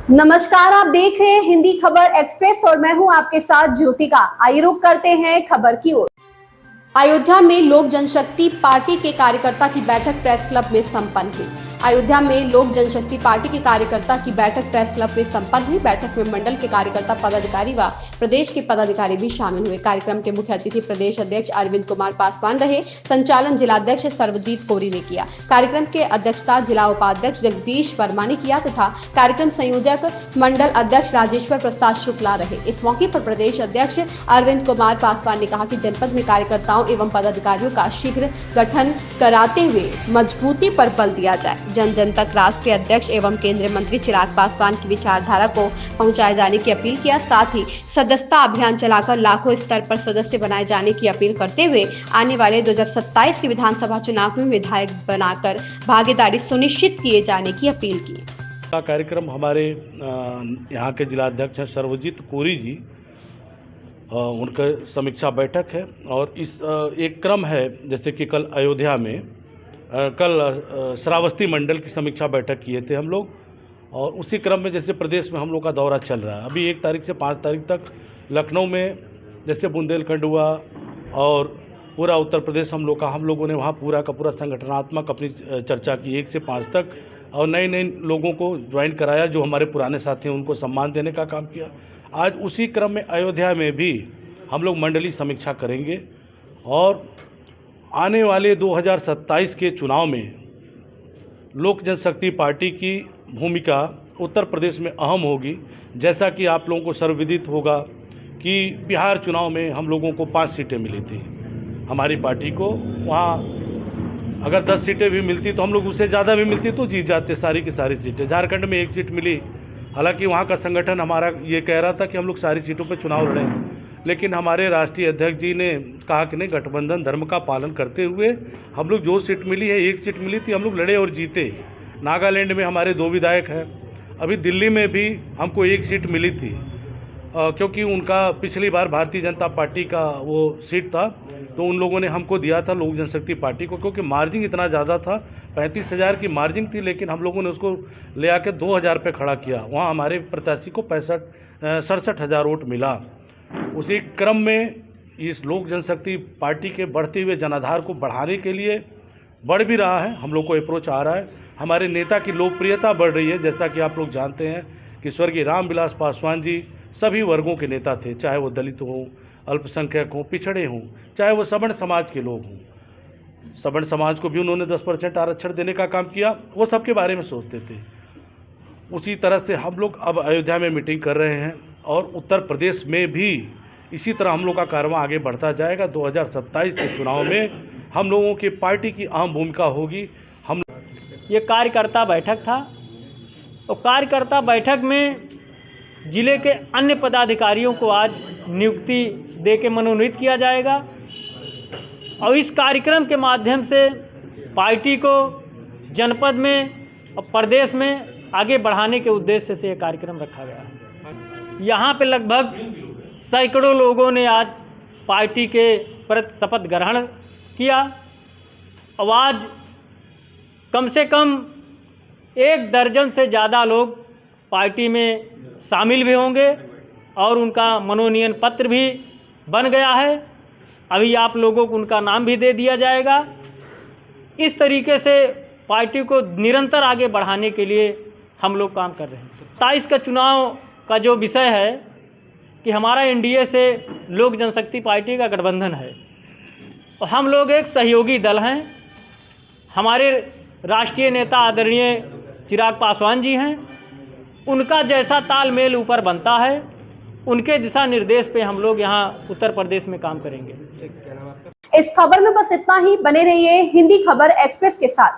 नमस्कार, आप देख रहे हैं हिंदी खबर एक्सप्रेस और मैं हूं आपके साथ ज्योतिका। आइए रुक करते हैं खबर की ओर। अयोध्या में लोक जनशक्ति पार्टी के कार्यकर्ता की बैठक प्रेस क्लब में संपन्न हुई। अयोध्या में लोक जनशक्ति पार्टी के कार्यकर्ता की बैठक प्रेस क्लब में संपन्न हुई। बैठक में मंडल के कार्यकर्ता पदाधिकारी व प्रदेश के पदाधिकारी भी शामिल हुए। कार्यक्रम के मुख्य अतिथि प्रदेश अध्यक्ष अरविंद कुमार पासवान रहे। संचालन जिलाध्यक्ष सर्वजीत कोरी ने किया। कार्यक्रम के अध्यक्षता जिला उपाध्यक्ष जगदीश वर्मा ने किया तथा कार्यक्रम संयोजक मंडल अध्यक्ष राजेश्वर प्रसाद शुक्ला रहे। इस मौके पर प्रदेश अध्यक्ष अरविंद कुमार पासवान ने कहा कि जनपद में कार्यकर्ताओं एवं पदाधिकारियों का शीघ्र गठन कराते हुए मजबूती पर बल दिया जाए। जन जन तक राष्ट्रीय अध्यक्ष एवं केंद्रीय मंत्री चिराग पासवान की विचारधारा को पहुंचाए जाने की अपील किया। साथ ही सदस्यता अभियान चलाकर लाखों स्तर पर सदस्य बनाए जाने की अपील करते हुए आने वाले 2027 के विधानसभा चुनाव में विधायक बनाकर भागीदारी सुनिश्चित किए जाने की अपील की। कार्यक्रम हमारे यहाँ के जिलाध्यक्ष हैं सर्वजीत कोरी जी, उनका समीक्षा बैठक है और इस एक क्रम है जैसे कि कल अयोध्या में कल श्रावस्ती मंडल की समीक्षा बैठक किए थे हम लोग, और उसी क्रम में जैसे प्रदेश में हम लोग का दौरा चल रहा है। अभी 1 तारीख से 5 तारीख तक लखनऊ में जैसे बुंदेलखंड हुआ और पूरा उत्तर प्रदेश हम लोगों ने वहाँ पूरा का पूरा संगठनात्मक अपनी चर्चा की 1 से 5 तक, और नए नए लोगों को ज्वाइन कराया जो हमारे पुराने साथी हैं, उनको सम्मान देने का काम किया। आज उसी क्रम में अयोध्या में भी हम लोग मंडलीय समीक्षा करेंगे और आने वाले 2027 के चुनाव में लोक जनशक्ति पार्टी की भूमिका उत्तर प्रदेश में अहम होगी। जैसा कि आप लोगों को सर्वविदित होगा कि बिहार चुनाव में हम लोगों को 5 सीटें मिली थी हमारी पार्टी को। वहाँ अगर 10 सीटें भी मिलती तो हम लोग उससे ज़्यादा भी मिलती तो जीत जाते सारी की सारी सीटें। झारखंड में 1 सीट मिली, हालांकि वहाँ का संगठन हमारा ये कह रहा था कि हम लोग सारी सीटों पर चुनाव लड़ें, लेकिन हमारे राष्ट्रीय अध्यक्ष जी ने कहा कि नहीं, गठबंधन धर्म का पालन करते हुए हम लोग जो सीट मिली है 1 सीट मिली थी, हम लोग लड़े और जीते। नागालैंड में हमारे 2 विधायक हैं, अभी दिल्ली में भी हमको 1 सीट मिली थी क्योंकि उनका पिछली बार भारतीय जनता पार्टी का वो सीट था तो उन लोगों ने हमको दिया था लोक जनशक्ति पार्टी को, क्योंकि मार्जिन इतना ज़्यादा था, 35,000 की मार्जिन थी, लेकिन हम लोगों ने उसको ले आके 2,000 पे खड़ा किया। वहाँ हमारे प्रत्याशी को 67,000 वोट मिला। उसी क्रम में इस लोक जनशक्ति पार्टी के बढ़ते हुए जनाधार को बढ़ाने के लिए बढ़ भी रहा है, हम लोग को अप्रोच आ रहा है। हमारे नेता की लोकप्रियता बढ़ रही है। जैसा कि आप लोग जानते हैं कि स्वर्गीय रामविलास पासवान जी सभी वर्गों के नेता थे, चाहे वो दलित हों, अल्पसंख्यक हों, पिछड़े हों, चाहे वो सवर्ण समाज के लोग हों। सवर्ण समाज को भी उन्होंने 10% आरक्षण देने का काम किया, वो सबके बारे में सोचते थे। उसी तरह से हम लोग अब अयोध्या में मीटिंग कर रहे हैं और उत्तर प्रदेश में भी इसी तरह हम लोग का कारवां आगे बढ़ता जाएगा। 2027 के चुनाव में हम लोगों की पार्टी की अहम भूमिका होगी। ये कार्यकर्ता बैठक था और कार्यकर्ता बैठक में जिले के अन्य पदाधिकारियों को आज नियुक्ति दे के मनोनीत किया जाएगा और इस कार्यक्रम के माध्यम से पार्टी को जनपद में और प्रदेश में आगे बढ़ाने के उद्देश्य से ये कार्यक्रम रखा गया है। यहाँ पे लगभग सैकड़ों लोगों ने आज पार्टी के प्रति शपथ ग्रहण किया और आज कम से कम 1 दर्जन से ज़्यादा लोग पार्टी में शामिल भी होंगे और उनका मनोनयन पत्र भी बन गया है। अभी आप लोगों को उनका नाम भी दे दिया जाएगा। इस तरीके से पार्टी को निरंतर आगे बढ़ाने के लिए हम लोग काम कर रहे हैं। 27 का चुनाव का जो विषय है कि हमारा एनडीए से लोक जनशक्ति पार्टी का गठबंधन है और हम लोग एक सहयोगी दल हैं। हमारे राष्ट्रीय नेता आदरणीय चिराग पासवान जी हैं, उनका जैसा तालमेल ऊपर बनता है उनके दिशा निर्देश पे हम लोग यहाँ उत्तर प्रदेश में काम करेंगे। इस खबर में बस इतना ही। बने रहिए हिंदी खबर एक्सप्रेस के साथ।